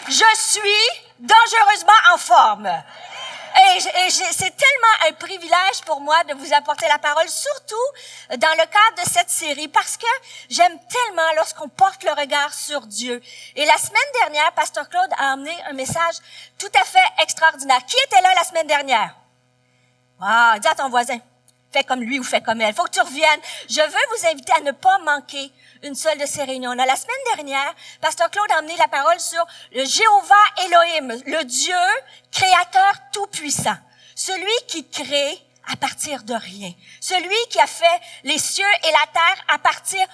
Je suis dangereusement en forme. C'est tellement un privilège pour moi de vous apporter la parole, surtout dans le cadre de cette série, parce que j'aime tellement lorsqu'on porte le regard sur Dieu. Et la semaine dernière, Pasteur Claude a amené un message tout à fait extraordinaire. Qui était là la semaine dernière? Ah, dis à ton voisin, fais comme lui ou fais comme elle. Faut que tu reviennes. Je veux vous inviter à ne pas manquer une seule de ces réunions-là. La semaine dernière, Pasteur Claude a amené la parole sur le Jéhovah Elohim, le Dieu créateur tout-puissant, celui qui crée à partir de rien, celui qui a fait les cieux et la terre à partir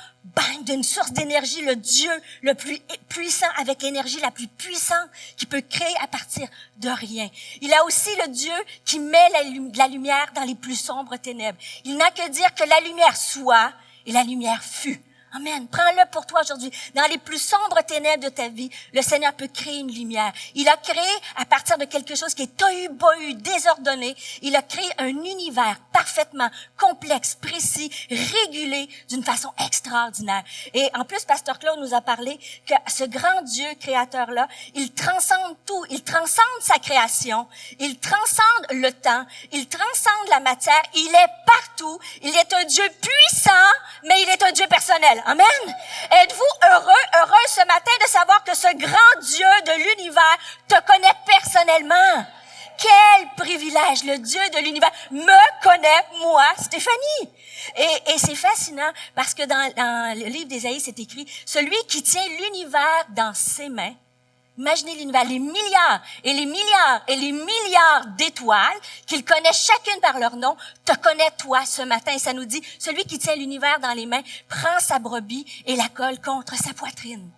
d'une source d'énergie, le Dieu le plus puissant, avec l'énergie la plus puissante qui peut créer à partir de rien. Il a aussi le Dieu qui met la lumière dans les plus sombres ténèbres. Il n'a que dire que la lumière soit et la lumière fut. Amen. Prends-le pour toi aujourd'hui. Dans les plus sombres ténèbres de ta vie, le Seigneur peut créer une lumière. Il a créé à partir de quelque chose qui est tohu-bohu, désordonné. Il a créé un univers parfaitement complexe, précis, régulé d'une façon extraordinaire. Et en plus, Pasteur Claude nous a parlé que ce grand Dieu créateur-là, il transcende tout. Il transcende sa création. Il transcende le temps. Il transcende la matière. Il est partout. Il est un Dieu puissant, mais il est un Dieu personnel. Amen. Êtes-vous heureux ce matin de savoir que ce grand Dieu de l'univers te connaît personnellement? Quel privilège! Le Dieu de l'univers me connaît, moi, Stéphanie. Et c'est fascinant parce que dans le livre d'Ésaïe, c'est écrit, celui qui tient l'univers dans ses mains. Imaginez l'univers, les milliards et les milliards et les milliards d'étoiles qu'il connaît chacune par leur nom, te connaît toi ce matin. Et ça nous dit, celui qui tient l'univers dans les mains prend sa brebis et la colle contre sa poitrine.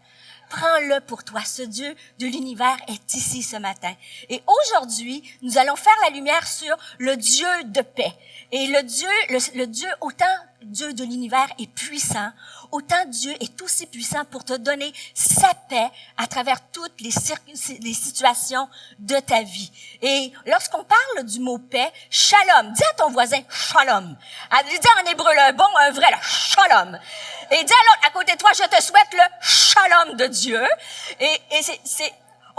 Prends-le pour toi. Ce Dieu de l'univers est ici ce matin. Et aujourd'hui, nous allons faire la lumière sur le Dieu de paix. Et le Dieu, autant Dieu de l'univers est puissant, autant Dieu est aussi puissant pour te donner sa paix à travers toutes les situations de ta vie. Et lorsqu'on parle du mot paix, shalom, dis à ton voisin shalom. Dis en hébreu, un vrai, shalom. Et dis à l'autre à côté de toi, je te souhaite le shalom de Dieu. Et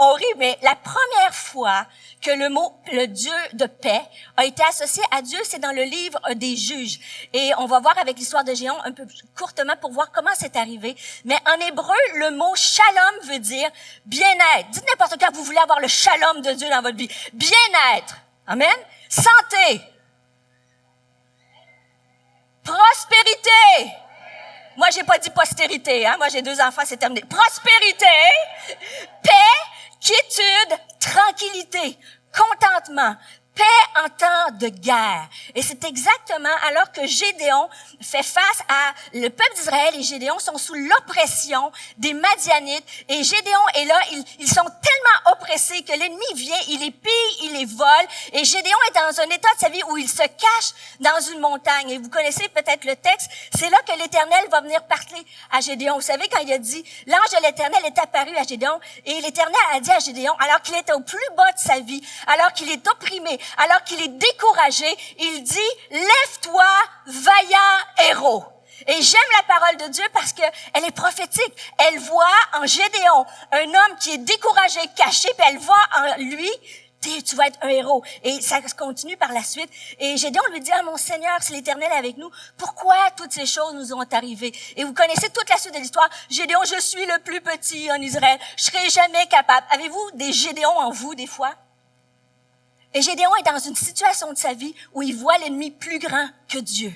on rit, mais la première fois que le Dieu de paix a été associé à Dieu, c'est dans le livre des Juges. Et on va voir avec l'histoire de Gédéon un peu courtement pour voir comment c'est arrivé. Mais en hébreu, le mot shalom veut dire bien-être. Dites n'importe quand vous voulez avoir le shalom de Dieu dans votre vie. Bien-être. Amen. Santé. Prospérité. Moi, j'ai pas dit postérité, hein. Moi, j'ai 2 enfants, c'est terminé. Prospérité, paix, quiétude, tranquillité, contentement, paix en temps de guerre. Et c'est exactement alors que Gédéon fait face à le peuple d'Israël et Gédéon sont sous l'oppression des Madianites. Et Gédéon est là, ils sont tellement oppressés que l'ennemi vient, il les pille, il les vole. Et Gédéon est dans un état de sa vie où il se cache dans une montagne. Et vous connaissez peut-être le texte, c'est là que l'Éternel va venir parler à Gédéon. Vous savez, quand il a dit, l'ange de l'Éternel est apparu à Gédéon, et l'Éternel a dit à Gédéon, alors qu'il était au plus bas de sa vie, alors qu'il est opprimé, alors qu'il est découragé, il dit, lève-toi, vaillant héros. Et j'aime la parole de Dieu parce que elle est prophétique. Elle voit en Gédéon un homme qui est découragé, caché, puis elle voit en lui, tu vas être un héros. Et ça continue par la suite. Et Gédéon lui dit, mon Seigneur, c'est l'Éternel avec nous. Pourquoi toutes ces choses nous ont arrivé? Et vous connaissez toute la suite de l'histoire. Gédéon, je suis le plus petit en Israël. Je serai jamais capable. Avez-vous des Gédéons en vous, des fois? Et Gédéon est dans une situation de sa vie où il voit l'ennemi plus grand que Dieu.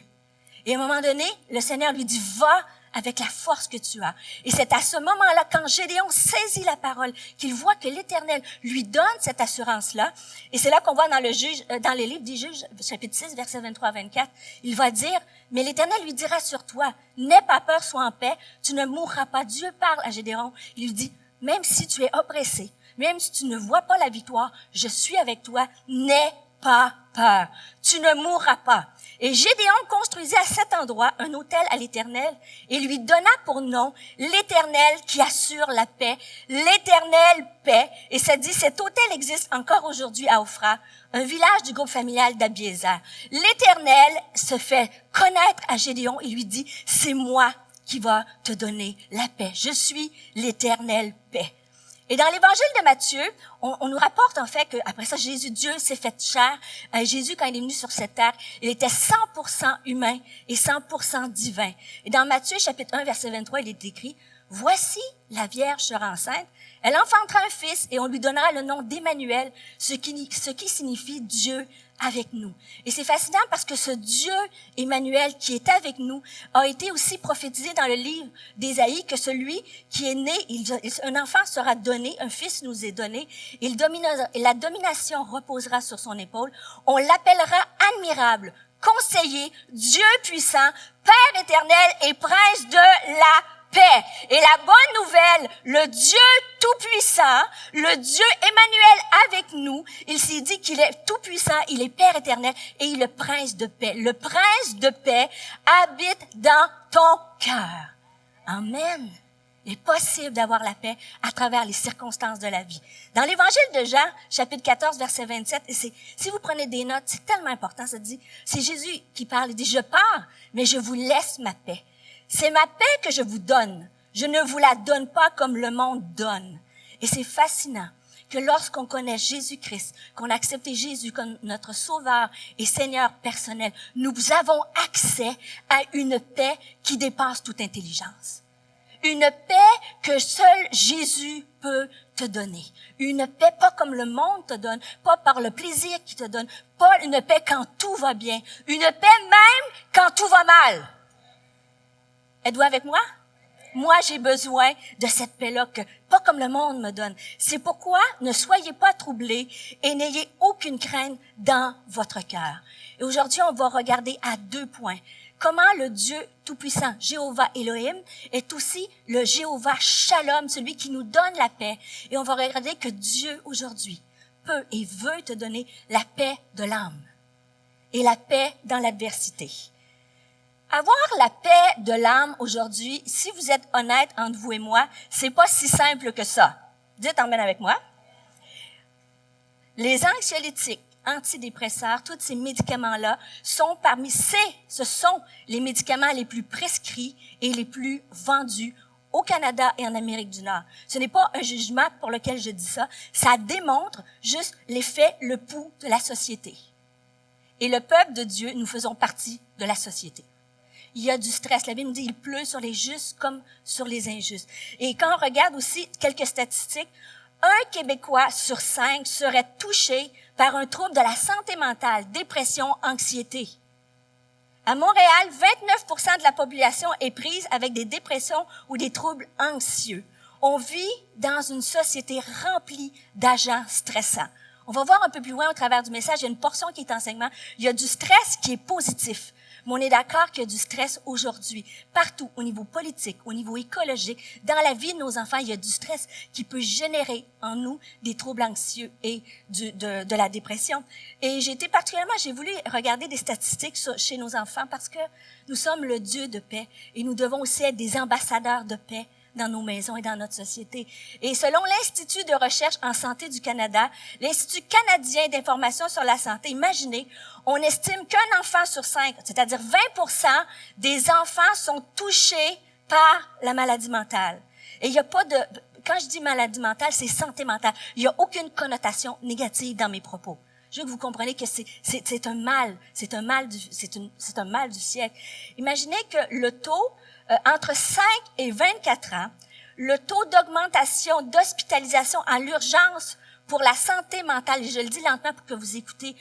Et à un moment donné, le Seigneur lui dit, va avec la force que tu as. Et c'est à ce moment-là, quand Gédéon saisit la parole, qu'il voit que l'Éternel lui donne cette assurance-là. Et c'est là qu'on voit dans le livre des Juges, chapitre 6, versets 23 à 24, il va dire, mais l'Éternel lui dira sur toi, n'aie pas peur, sois en paix, tu ne mourras pas. Dieu parle à Gédéon. Il lui dit, même si tu es oppressé, même si tu ne vois pas la victoire, je suis avec toi, n'aie pas peur. Tu ne mourras pas. Et Gédéon construisit à cet endroit un autel à l'Éternel et lui donna pour nom l'Éternel qui assure la paix, l'Éternel paix. Et ça dit, cet autel existe encore aujourd'hui à Ophrah, un village du groupe familial d'Abiézer. L'Éternel se fait connaître à Gédéon et lui dit, c'est moi qui va te donner la paix. Je suis l'Éternel paix. Et dans l'évangile de Matthieu, on nous rapporte en fait qu'après ça, Dieu s'est fait chair. Jésus, quand il est venu sur cette terre, il était 100% humain et 100% divin. Et dans Matthieu, chapitre 1, verset 23, il est écrit, « Voici, la Vierge sera enceinte, elle enfantera un fils et on lui donnera le nom d'Emmanuel, ce qui signifie Dieu avec nous. » Et c'est fascinant parce que ce Dieu Emmanuel qui est avec nous a été aussi prophétisé dans le livre d'Ésaïe que celui qui est né, un enfant sera donné, un fils nous est donné, et la domination reposera sur son épaule. On l'appellera admirable, conseiller, Dieu puissant, Père éternel et prince de la paix. Et la bonne nouvelle, le Dieu tout-puissant, le Dieu Emmanuel avec nous, il s'est dit qu'il est tout-puissant, il est Père éternel et il est le prince de paix. Le prince de paix habite dans ton cœur. Amen. Il est possible d'avoir la paix à travers les circonstances de la vie. Dans l'évangile de Jean, chapitre 14, verset 27, et si vous prenez des notes, c'est tellement important, ça dit, c'est Jésus qui parle, il dit, je pars, mais je vous laisse ma paix. C'est ma paix que je vous donne. Je ne vous la donne pas comme le monde donne. Et c'est fascinant que lorsqu'on connaît Jésus-Christ, qu'on a accepté Jésus comme notre sauveur et Seigneur personnel, nous avons accès à une paix qui dépasse toute intelligence. Une paix que seul Jésus peut te donner. Une paix pas comme le monde te donne, pas par le plaisir qu'il te donne, pas une paix quand tout va bien, une paix même quand tout va mal. Êtes-vous avec moi? Moi, j'ai besoin de cette paix-là que, pas comme le monde me donne. C'est pourquoi ne soyez pas troublés et n'ayez aucune crainte dans votre cœur. Et aujourd'hui, on va regarder à 2 points. Comment le Dieu Tout-Puissant, Jéhovah Elohim, est aussi le Jéhovah Shalom, celui qui nous donne la paix. Et on va regarder que Dieu, aujourd'hui, peut et veut te donner la paix de l'âme et la paix dans l'adversité. Avoir la paix de l'âme aujourd'hui, si vous êtes honnête entre vous et moi, c'est pas si simple que ça. Dites amen avec moi. Les anxiolytiques, antidépresseurs, tous ces médicaments-là ce sont les médicaments les plus prescrits et les plus vendus au Canada et en Amérique du Nord. Ce n'est pas un jugement pour lequel je dis ça. Ça démontre juste l'effet, le pouls de la société. Et le peuple de Dieu, nous faisons partie de la société. Il y a du stress. La Bible nous dit, il pleut sur les justes comme sur les injustes. Et quand on regarde aussi quelques statistiques, 1 Québécois sur 5 serait touché par un trouble de la santé mentale, dépression, anxiété. À Montréal, 29% de la population est prise avec des dépressions ou des troubles anxieux. On vit dans une société remplie d'agents stressants. On va voir un peu plus loin au travers du message, il y a une portion qui est enseignement. Il y a du stress qui est positif. Mais on est d'accord qu'il y a du stress aujourd'hui. Partout, au niveau politique, au niveau écologique, dans la vie de nos enfants, il y a du stress qui peut générer en nous des troubles anxieux et de la dépression. Et j'ai voulu regarder des statistiques chez nos enfants parce que nous sommes le Dieu de paix et nous devons aussi être des ambassadeurs de paix dans nos maisons et dans notre société. Et selon l'Institut de recherche en santé du Canada, l'Institut canadien d'information sur la santé, imaginez, on estime qu'un enfant sur 5, c'est-à-dire 20% des enfants sont touchés par la maladie mentale. Et il n'y a pas de, quand je dis maladie mentale, c'est santé mentale. Il n'y a aucune connotation négative dans mes propos. Je veux que vous compreniez que c'est un mal, c'est un mal du siècle. Imaginez que le taux entre 5 et 24 ans, le taux d'augmentation d'hospitalisation en l'urgence pour la santé mentale, et je le dis lentement pour que vous écoutez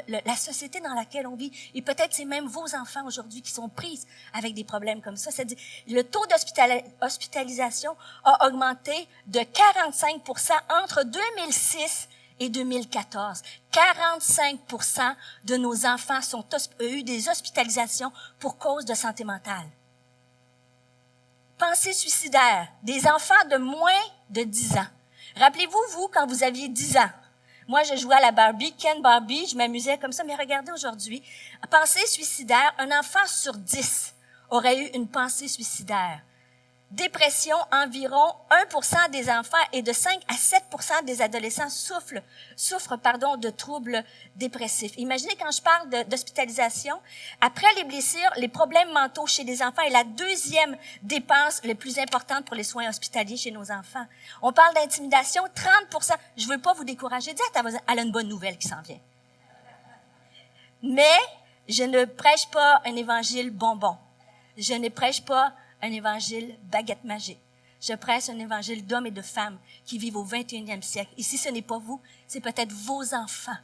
la société dans laquelle on vit, et peut-être c'est même vos enfants aujourd'hui qui sont pris avec des problèmes comme ça. C'est-à-dire, le taux d'hospitalisation a augmenté de 45% entre 2006 et 2014. 45% de nos enfants ont eu des hospitalisations pour cause de santé mentale. Pensée suicidaire, des enfants de moins de 10 ans. Rappelez-vous, vous, quand vous aviez 10 ans, moi, je jouais à la Barbie, Ken Barbie, je m'amusais comme ça, mais regardez aujourd'hui, pensée suicidaire, un enfant sur 10 aurait eu une pensée suicidaire. dépression, environ 1% des enfants et de 5 à 7% des adolescents souffrent de troubles dépressifs. Imaginez quand je parle d'hospitalisation, après les blessures, les problèmes mentaux chez les enfants est la deuxième dépense la plus importante pour les soins hospitaliers chez nos enfants. On parle d'intimidation, 30%. Je veux pas vous décourager, dites à ta voisine, elle a une bonne nouvelle qui s'en vient. Mais je ne prêche pas un évangile bonbon. Je ne prêche pas un évangile baguette magique. Je prêche un évangile d'hommes et de femmes qui vivent au 21e siècle. Et si ce n'est pas vous, c'est peut-être vos enfants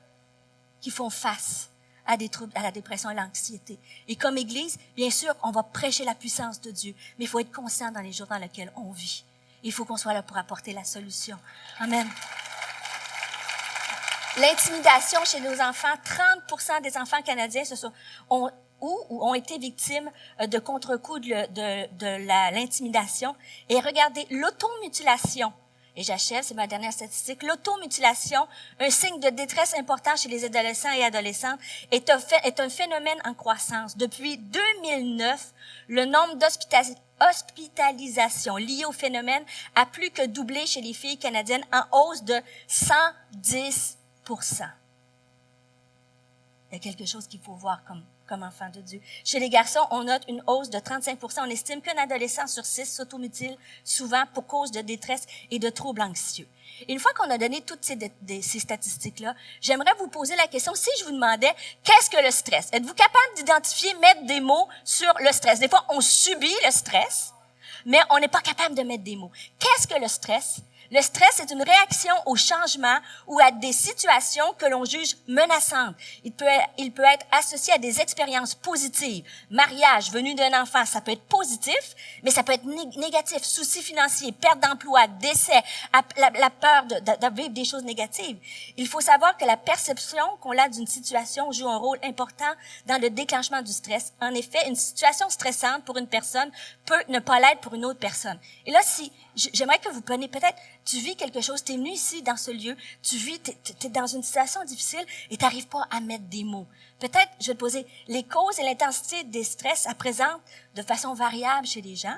qui font face à des troubles, à la dépression et à l'anxiété. Et comme Église, bien sûr, on va prêcher la puissance de Dieu, mais il faut être conscient dans les jours dans lesquels on vit. Il faut qu'on soit là pour apporter la solution. Amen. L'intimidation chez nos enfants, 30% des enfants canadiens ont été victimes de contre-coups de l'intimidation. Et regardez, l'automutilation, et j'achève, c'est ma dernière statistique, l'automutilation, un signe de détresse important chez les adolescents et adolescentes, est un phénomène en croissance. Depuis 2009, le nombre d'hospitalisations liées au phénomène a plus que doublé chez les filles canadiennes, en hausse de 110%. Il y a quelque chose qu'il faut voir comme enfant de Dieu. Chez les garçons, on note une hausse de 35%. On estime qu'un adolescent sur 6 s'automutile souvent pour cause de détresse et de troubles anxieux. Et une fois qu'on a donné toutes ces statistiques-là, j'aimerais vous poser la question, si je vous demandais, qu'est-ce que le stress? Êtes-vous capable d'identifier, mettre des mots sur le stress? Des fois, on subit le stress, mais on n'est pas capable de mettre des mots. Qu'est-ce que le stress? Le stress est une réaction au changement ou à des situations que l'on juge menaçantes. Il peut être associé à des expériences positives. Mariage, venue d'un enfant, ça peut être positif, mais ça peut être négatif. Soucis financiers, perte d'emploi, décès, la peur de vivre des choses négatives. Il faut savoir que la perception qu'on a d'une situation joue un rôle important dans le déclenchement du stress. En effet, une situation stressante pour une personne peut ne pas l'être pour une autre personne. Et là, j'aimerais que vous preniez peut-être, tu vis quelque chose, tu es venu ici dans ce lieu, t'es dans une situation difficile et tu n'arrives pas à mettre des mots. Peut-être, je vais te poser, les causes et l'intensité des stress, ça présente de façon variable chez les gens,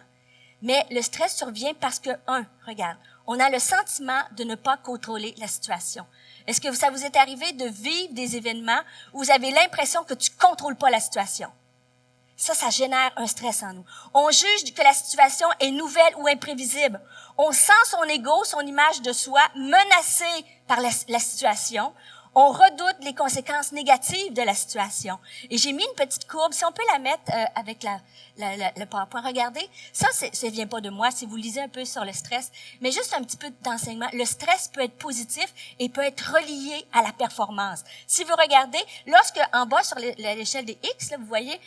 mais le stress survient parce que, regarde, on a le sentiment de ne pas contrôler la situation. Est-ce que ça vous est arrivé de vivre des événements où vous avez l'impression que tu contrôles pas la situation? Ça génère un stress en nous. On juge que la situation est nouvelle ou imprévisible. On sent son ego, son image de soi menacée par la situation. On redoute les conséquences négatives de la situation. Et j'ai mis une petite courbe. Si on peut la mettre avec le PowerPoint. Regardez, ça vient pas de moi. Si vous lisez un peu sur le stress, mais juste un petit peu d'enseignement. Le stress peut être positif et peut être relié à la performance. Si vous regardez, lorsque en bas sur l'échelle des X, là, vous voyez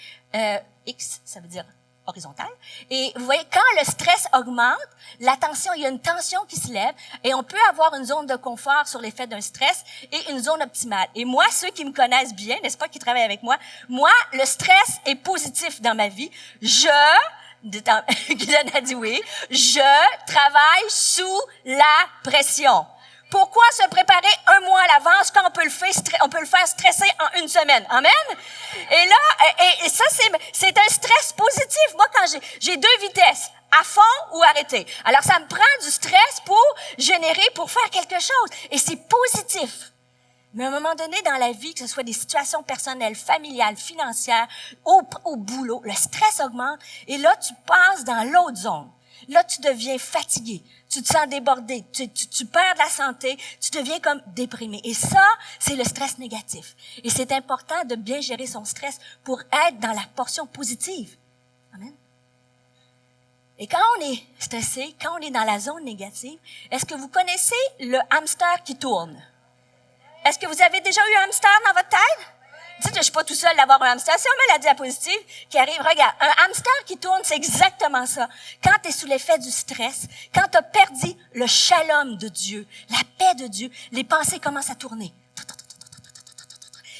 X, ça veut dire horizontale. Et vous voyez, quand le stress augmente, il y a une tension qui se lève et on peut avoir une zone de confort sur l'effet d'un stress et une zone optimale. Et moi, ceux qui me connaissent bien, n'est-ce pas, qui travaillent avec moi, le stress est positif dans ma vie. Guylaine a dit oui, je travaille sous la pression. Pourquoi se préparer un mois à l'avance quand on peut le faire stresser en une semaine? Amen? Et là, et ça, c'est un stress positif. Moi, quand j'ai 2 vitesses, à fond ou arrêter. Alors, ça me prend du stress pour faire quelque chose. Et c'est positif. Mais à un moment donné dans la vie, que ce soit des situations personnelles, familiales, financières, au boulot, le stress augmente. Et là, tu passes dans l'autre zone. Là, tu deviens fatigué, tu te sens débordé, tu perds de la santé, tu deviens comme déprimé. Et ça, c'est le stress négatif. Et c'est important de bien gérer son stress pour être dans la portion positive. Amen. Et quand on est stressé, quand on est dans la zone négative, est-ce que vous connaissez le hamster qui tourne? Est-ce que vous avez déjà eu un hamster dans votre tête? Dites que je suis pas tout seul d'avoir un hamster. Si on met la diapositive qui arrive, regarde, un hamster qui tourne, c'est exactement ça. Quand tu es sous l'effet du stress, quand tu as perdu le shalom de Dieu, la paix de Dieu, les pensées commencent à tourner.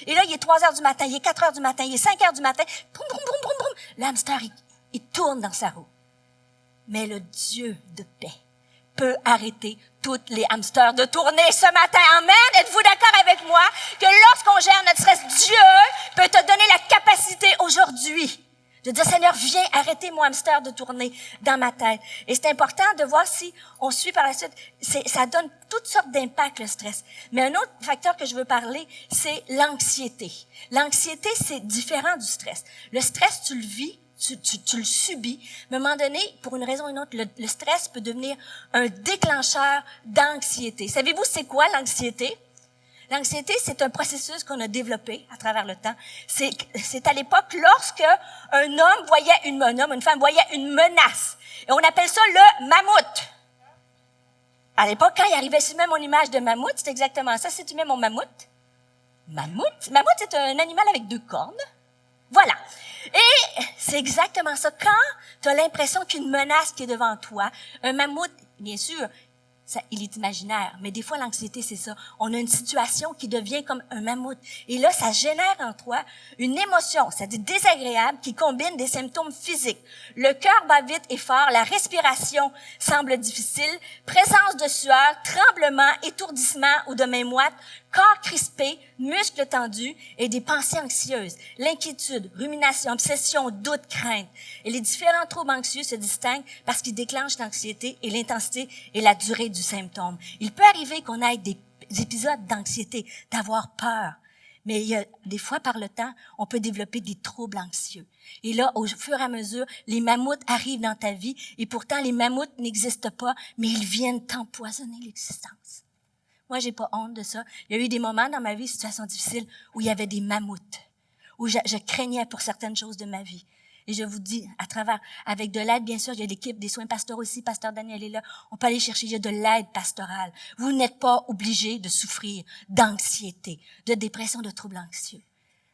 Et là, il est 3 heures du matin, il est 4 heures du matin, il est 5 heures du matin. Boum, boum, boum, boum, boum. Le hamster, il tourne dans sa roue. Mais le Dieu de paix peut arrêter toutes les hamsters de tourner ce matin. Amen. Êtes-vous d'accord avec moi que lorsqu'on gère notre stress, Dieu peut te donner la capacité aujourd'hui De dire, Seigneur, viens arrêter mon hamster de tourner dans ma tête. Et c'est important de voir si on suit par la suite. Ça donne toutes sortes d'impacts, le stress. Mais un autre facteur que je veux parler, c'est l'anxiété. L'anxiété, c'est différent du stress. Le stress, tu le vis, tu le subis. Mais à un moment donné, pour une raison ou une autre, le stress peut devenir un déclencheur d'anxiété. Savez-vous c'est quoi l'anxiété? L'anxiété, c'est un processus qu'on a développé à travers le temps. C'est à l'époque lorsque un homme voyait une femme voyait une menace. Et on appelle ça le mammouth. À l'époque, quand il arrivait, si tu mets mon image de mammouth, c'est exactement ça. Si tu mets mon mammouth, mammouth, c'est un animal avec 2 cornes. Voilà. Et c'est exactement ça. Quand tu as l'impression qu'une menace qui est devant toi, un mammouth, bien sûr, il est imaginaire, mais des fois, l'anxiété, c'est ça. On a une situation qui devient comme un mammouth. Et là, ça génère en toi une émotion, c'est-à-dire désagréable, qui combine des symptômes physiques. Le cœur bat vite et fort, la respiration semble difficile, présence de sueur, tremblement, étourdissement ou de mains moites, corps crispé, muscles tendus et des pensées anxieuses. L'inquiétude, rumination, obsession, doute, crainte. Et les différents troubles anxieux se distinguent parce qu'ils déclenchent l'anxiété et l'intensité et la durée du symptôme. Il peut arriver qu'on ait des épisodes d'anxiété, d'avoir peur. Mais il y a des fois, par le temps, on peut développer des troubles anxieux. Et là, au fur et à mesure, les mammouths arrivent dans ta vie et pourtant, les mammouths n'existent pas, mais ils viennent t'empoisonner l'existence. Moi, j'ai pas honte de ça. Il y a eu des moments dans ma vie, situations difficiles, où il y avait des mammouths, où je craignais pour certaines choses de ma vie. Et je vous dis, à travers, avec de l'aide, bien sûr, il y a l'équipe des soins pastoraux aussi, Pasteur Daniel est là, on peut aller chercher, il y a de l'aide pastorale. Vous n'êtes pas obligés de souffrir d'anxiété, de dépression, de troubles anxieux.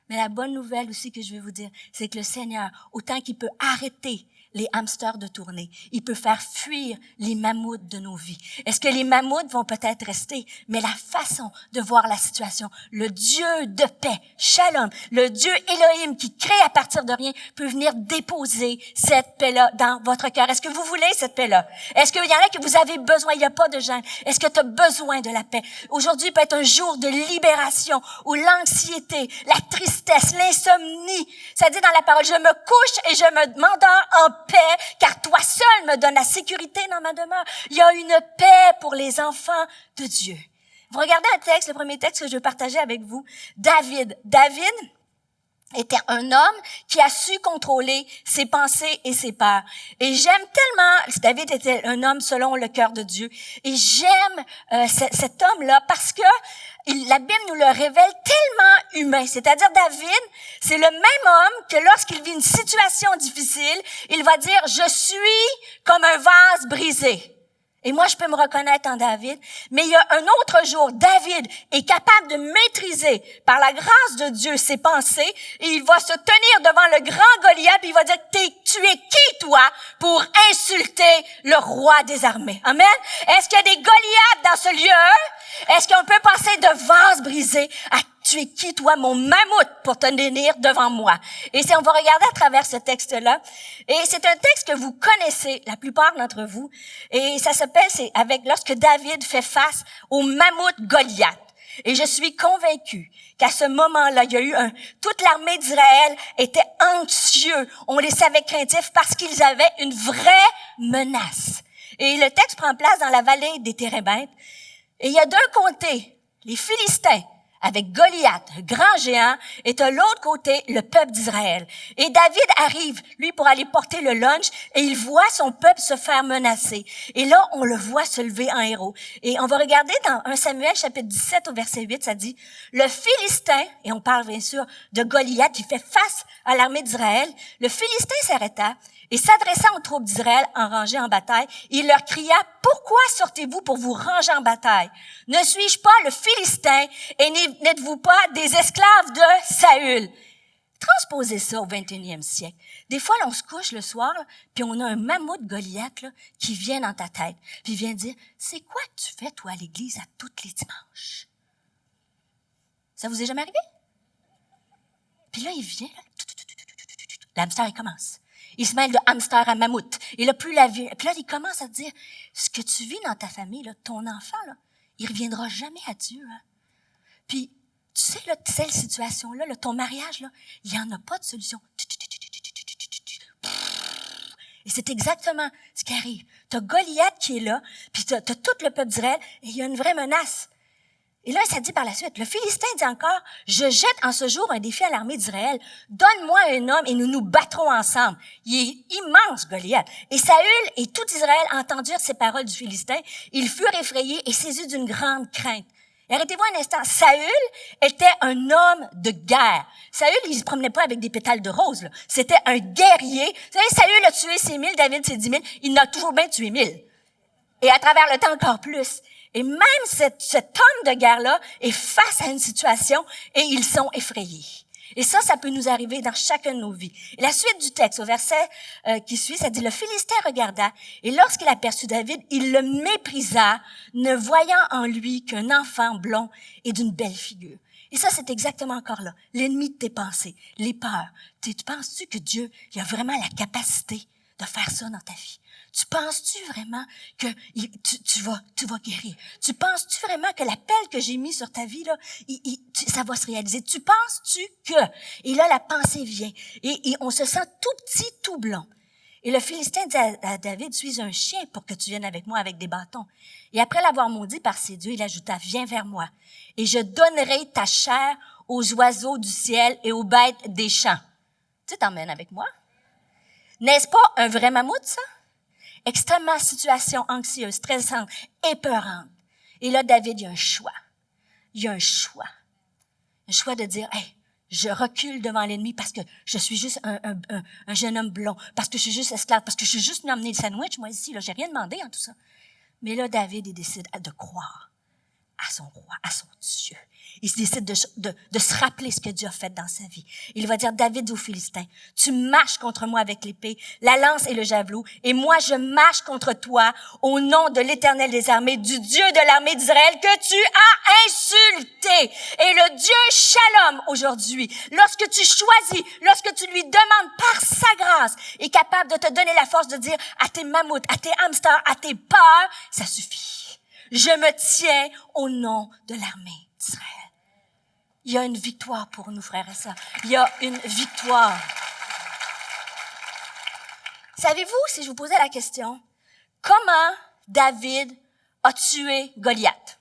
Mais la bonne nouvelle aussi que je vais vous dire, c'est que le Seigneur, autant qu'il peut arrêter les hamsters de tourner, il peut faire fuir les mammouths de nos vies. Est-ce que les mammouths vont peut-être rester? Mais la façon de voir la situation, le Dieu de paix, Shalom, le Dieu Elohim qui crée à partir de rien, peut venir déposer cette paix-là dans votre cœur. Est-ce que vous voulez cette paix-là? Est-ce qu'il y en a que vous avez besoin? Il n'y a pas de gêne. Est-ce que tu as besoin de la paix? Aujourd'hui peut être un jour de libération où l'anxiété, la tristesse, l'insomnie, ça dit dans la parole, je me couche et je me m'endors en paix, car toi seul me donnes la sécurité dans ma demeure. Il y a une paix pour les enfants de Dieu. Vous regardez un texte, le premier texte que je veux partager avec vous. David était un homme qui a su contrôler ses pensées et ses peurs. Et j'aime tellement, David était un homme selon le cœur de Dieu, et j'aime cet homme-là parce que la Bible nous le révèle tellement humain. C'est-à-dire David, c'est le même homme que lorsqu'il vit une situation difficile, il va dire « Je suis comme un vase brisé ». Et moi, je peux me reconnaître en David. Mais il y a un autre jour, David est capable de maîtriser, par la grâce de Dieu, ses pensées, et il va se tenir devant le grand Goliath, et il va dire, tu es qui, toi, pour insulter le roi des armées? Amen? Est-ce qu'il y a des Goliaths dans ce lieu? Est-ce qu'on peut passer de vase brisé à tu es qui, toi, mon mammouth, pour te tenir devant moi? Et on va regarder à travers ce texte-là. Et c'est un texte que vous connaissez, la plupart d'entre vous. Et ça s'appelle, lorsque David fait face au mammouth Goliath. Et je suis convaincue qu'à ce moment-là, il y a eu toute l'armée d'Israël était anxieux. On les savait craintifs parce qu'ils avaient une vraie menace. Et le texte prend place dans la vallée des Térébintes. Et il y a d'un côté, les Philistins, avec Goliath, un grand géant, et de l'autre côté, le peuple d'Israël. Et David arrive, lui, pour aller porter le lunch, et il voit son peuple se faire menacer. Et là, on le voit se lever en héros. Et on va regarder dans 1 Samuel, chapitre 17, au verset 8, ça dit, le Philistin, et on parle bien sûr de Goliath, qui fait face à l'armée d'Israël, le Philistin s'arrêta, et s'adressant aux troupes d'Israël en rangée en bataille, il leur cria, « Pourquoi sortez-vous pour vous ranger en bataille? Ne suis-je pas le Philistin et n'êtes-vous pas des esclaves de Saül? » Transposez ça au 21e siècle. Des fois, là, on se couche le soir, là, puis on a un mammouth Goliath là, qui vient dans ta tête, puis il vient dire, « C'est quoi que tu fais, toi, à l'église, à tous les dimanches? » Ça vous est jamais arrivé? Puis là, il vient, là, l'hamster, il commence. Il se mêle de hamster à mammouth. Et là, puis là, il commence à te dire, ce que tu vis dans ta famille, là, ton enfant, là, il reviendra jamais à Dieu. Hein? Puis, tu sais, là, cette situation-là, ton mariage, là, il n'y en a pas de solution. Et c'est exactement ce qui arrive. T'as Goliath qui est là, puis t'as tout le peuple d'Israël, et il y a une vraie menace. Et là, ça dit par la suite, le Philistin dit encore, je jette en ce jour un défi à l'armée d'Israël. Donne-moi un homme et nous nous battrons ensemble. Il est immense, Goliath. Et Saül et tout Israël entendirent ces paroles du Philistin. Ils furent effrayés et saisis d'une grande crainte. Et arrêtez-vous un instant. Saül était un homme de guerre. Saül, il se promenait pas avec des pétales de rose, là. C'était un guerrier. Vous savez, Saül a tué ses 1000, David ses 10 000. Il en a toujours bien tué 1000. Et à travers le temps, encore plus. Et même cet homme de guerre-là est face à une situation et ils sont effrayés. Et ça peut nous arriver dans chacune de nos vies. Et la suite du texte, au verset qui suit, ça dit, le Philistin regarda et lorsqu'il aperçut David, il le méprisa, ne voyant en lui qu'un enfant blond et d'une belle figure. Et ça, c'est exactement encore là. L'ennemi de tes pensées, les peurs. Tu penses-tu que Dieu, il a vraiment la capacité de faire ça dans ta vie? Tu penses-tu vraiment que tu vas guérir? Tu penses-tu vraiment que l'appel que j'ai mis sur ta vie, là, ça va se réaliser? Tu penses-tu que? Et là, la pensée vient. Et on se sent tout petit, tout blond. Et le Philistin dit à David, suis un chien pour que tu viennes avec moi avec des bâtons. Et après l'avoir maudit par ses dieux, il ajouta, viens vers moi. Et je donnerai ta chair aux oiseaux du ciel et aux bêtes des champs. Tu t'emmènes avec moi? N'est-ce pas un vrai mammouth, ça? Extrêmement situation anxieuse, stressante, épeurante. Et là, David, il y a un choix. Il y a un choix. Un choix de dire, hey, je recule devant l'ennemi parce que je suis juste un jeune homme blond, parce que je suis juste esclave, parce que je suis juste venu emmener le sandwich, moi, ici, là, j'ai rien demandé en tout ça. Mais là, David, il décide de croire à son roi, à son Dieu. Il décide de se rappeler ce que Dieu a fait dans sa vie. Il va dire, David aux Philistins, tu marches contre moi avec l'épée, la lance et le javelot, et moi je marche contre toi au nom de l'Éternel des armées, du Dieu de l'armée d'Israël que tu as insulté. Et le Dieu Shalom aujourd'hui, lorsque tu choisis, lorsque tu lui demandes par sa grâce, est capable de te donner la force de dire à tes mammouths, à tes hamsters, à tes peurs, ça suffit. Je me tiens au nom de l'armée d'Israël. Il y a une victoire pour nous, frères et sœurs. Il y a une victoire. Savez-vous, si je vous posais la question, comment David a tué Goliath?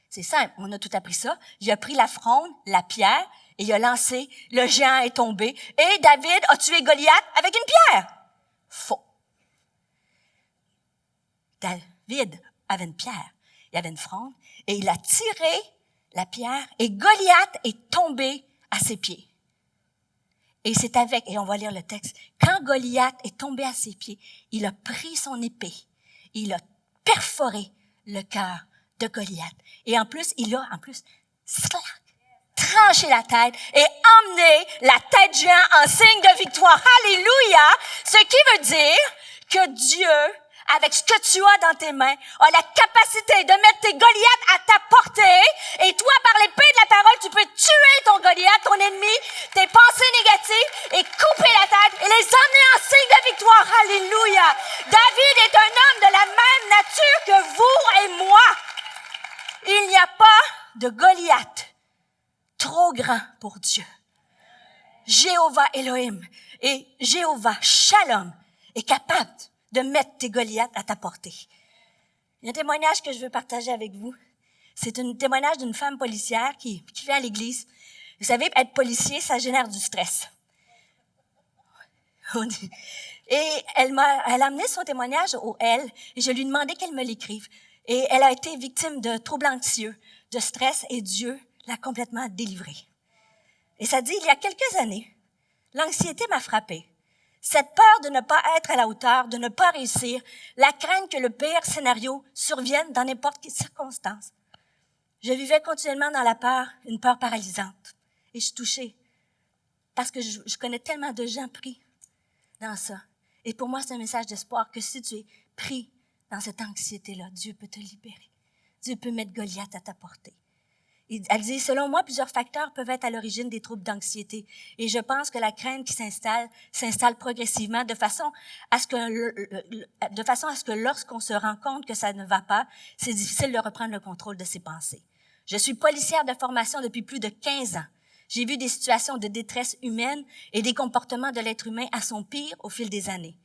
C'est simple, on a tout appris ça. Il a pris la fronde, la pierre, et il a lancé, le géant est tombé, et David a tué Goliath avec une pierre. Faux. David avait une pierre, il avait une fronde, et il a tiré la pierre, et Goliath est tombé à ses pieds. Et c'est avec, et on va lire le texte, quand Goliath est tombé à ses pieds, il a pris son épée, il a perforé le cœur de Goliath. Et en plus, tranché la tête et emmené la tête géant en signe de victoire. Alléluia! Ce qui veut dire que Dieu, avec ce que tu as dans tes mains, a la capacité de mettre tes Goliaths à ta portée. Et toi, par l'épée de la parole, tu peux tuer ton Goliath, ton ennemi, tes pensées négatives, et couper la tête et les emmener en signe de victoire. Alléluia! David est un homme de la même nature que vous et moi. Il n'y a pas de Goliath trop grand pour Dieu. Jéhovah Elohim et Jéhovah Shalom est capable de mettre tes Goliaths à ta portée. Il y a un témoignage que je veux partager avec vous. C'est un témoignage d'une femme policière qui vient à l'église. Vous savez, être policier, ça génère du stress. Et elle a amené son témoignage au elle, et je lui ai demandé qu'elle me l'écrive. Et elle a été victime de troubles anxieux, de stress, et Dieu l'a complètement délivrée. Et ça dit, il y a quelques années, l'anxiété m'a frappée. Cette peur de ne pas être à la hauteur, de ne pas réussir, la crainte que le pire scénario survienne dans n'importe quelle circonstance. Je vivais continuellement dans la peur, une peur paralysante. Et je suis touchée parce que je connais tellement de gens pris dans ça. Et pour moi, c'est un message d'espoir que si tu es pris dans cette anxiété-là, Dieu peut te libérer. Dieu peut mettre Goliath à ta portée. Elle dit, selon moi, plusieurs facteurs peuvent être à l'origine des troubles d'anxiété. Et je pense que la crainte qui s'installe progressivement de façon à ce que lorsqu'on se rend compte que ça ne va pas, c'est difficile de reprendre le contrôle de ses pensées. Je suis policière de formation depuis plus de 15 ans. J'ai vu des situations de détresse humaine et des comportements de l'être humain à son pire au fil des années.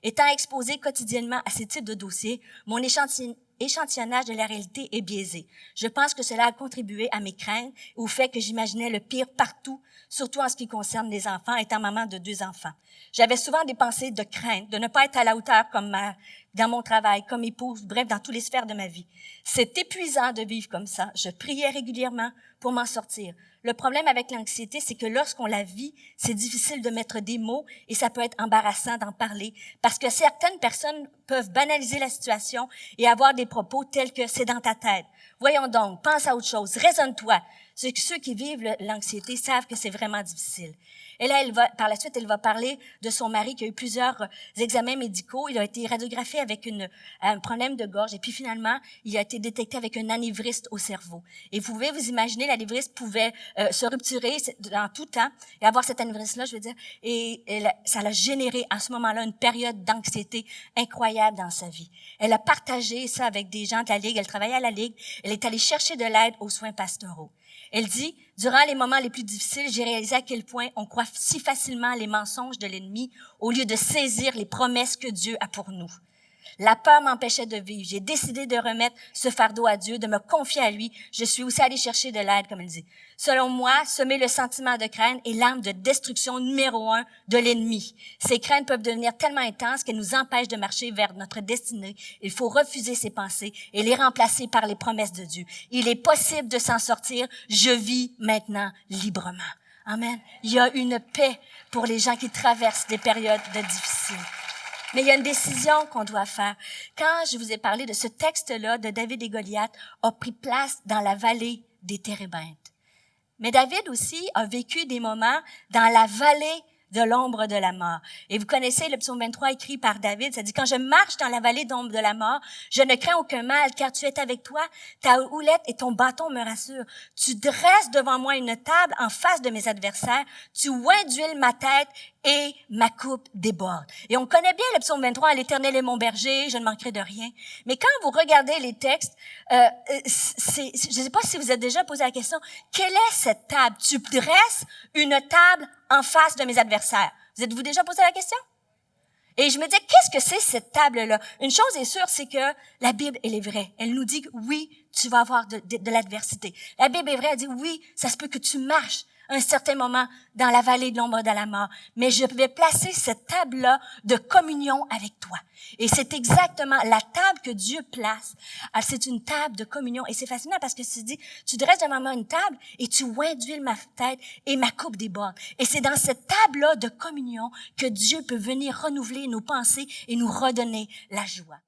Étant exposé quotidiennement à ces types de dossiers, mon échantillonnage de la réalité est biaisé. Je pense que cela a contribué à mes craintes et au fait que j'imaginais le pire partout, surtout en ce qui concerne les enfants, étant maman de 2 enfants. J'avais souvent des pensées de crainte, de ne pas être à la hauteur comme mère, dans mon travail, comme épouse, bref, dans toutes les sphères de ma vie. C'est épuisant de vivre comme ça. Je priais régulièrement pour m'en sortir. Le problème avec l'anxiété, c'est que lorsqu'on la vit, c'est difficile de mettre des mots et ça peut être embarrassant d'en parler parce que certaines personnes peuvent banaliser la situation et avoir des propos tels que « c'est dans ta tête ». Voyons donc, pense à autre chose, raisonne-toi. Ceux qui vivent l'anxiété savent que c'est vraiment difficile. Et là, par la suite, elle va parler de son mari qui a eu plusieurs examens médicaux. Il a été radiographié avec un problème de gorge et puis finalement, il a été détecté avec un anévriste au cerveau. Et vous pouvez vous imaginer, l'anévriste pouvait se rupturer dans tout temps et avoir cet anévriste-là, je veux dire, et ça l'a généré à ce moment-là une période d'anxiété incroyable dans sa vie. Elle a partagé ça avec des gens de la Ligue, elle travaillait à la Ligue, elle est allée chercher de l'aide aux soins pastoraux. Elle dit, durant les moments les plus difficiles, j'ai réalisé à quel point on croit si facilement les mensonges de l'ennemi au lieu de saisir les promesses que Dieu a pour nous. La peur m'empêchait de vivre. J'ai décidé de remettre ce fardeau à Dieu, de me confier à lui. Je suis aussi allée chercher de l'aide, comme elle dit. Selon moi, semer le sentiment de crainte est l'arme de destruction numéro 1 de l'ennemi. Ces craintes peuvent devenir tellement intenses qu'elles nous empêchent de marcher vers notre destinée. Il faut refuser ces pensées et les remplacer par les promesses de Dieu. Il est possible de s'en sortir. Je vis maintenant librement. Amen. Il y a une paix pour les gens qui traversent des périodes difficiles. Mais il y a une décision qu'on doit faire. Quand je vous ai parlé de ce texte-là de David et Goliath, a pris place dans la vallée des térébintes. Mais David aussi a vécu des moments dans la vallée de l'ombre de la mort. Et vous connaissez le psaume 23 écrit par David, ça dit « Quand je marche dans la vallée de l'ombre de la mort, je ne crains aucun mal, car tu es avec toi, ta houlette et ton bâton me rassurent. Tu dresses devant moi une table en face de mes adversaires, tu oins d'huile ma tête et ma coupe déborde. » Et on connaît bien le psaume 23, « L'Éternel est mon berger, je ne manquerai de rien. » Mais quand vous regardez les textes, je ne sais pas si vous êtes déjà posé la question, quelle est cette table? Tu dresses une table en face de mes adversaires. Vous êtes-vous déjà posé la question? Et je me dis, qu'est-ce que c'est cette table-là? Une chose est sûre, c'est que la Bible, elle est vraie. Elle nous dit que oui, tu vas avoir de l'adversité. La Bible est vraie, elle dit oui, ça se peut que tu marches un certain moment dans la vallée de l'ombre de la mort. Mais je vais placer cette table-là de communion avec toi. Et c'est exactement la table que Dieu place. Alors, c'est une table de communion. Et c'est fascinant parce que tu dis, tu dresses devant moi une table et tu oins d'huile ma tête et ma coupe déborde. Et c'est dans cette table-là de communion que Dieu peut venir renouveler nos pensées et nous redonner la joie.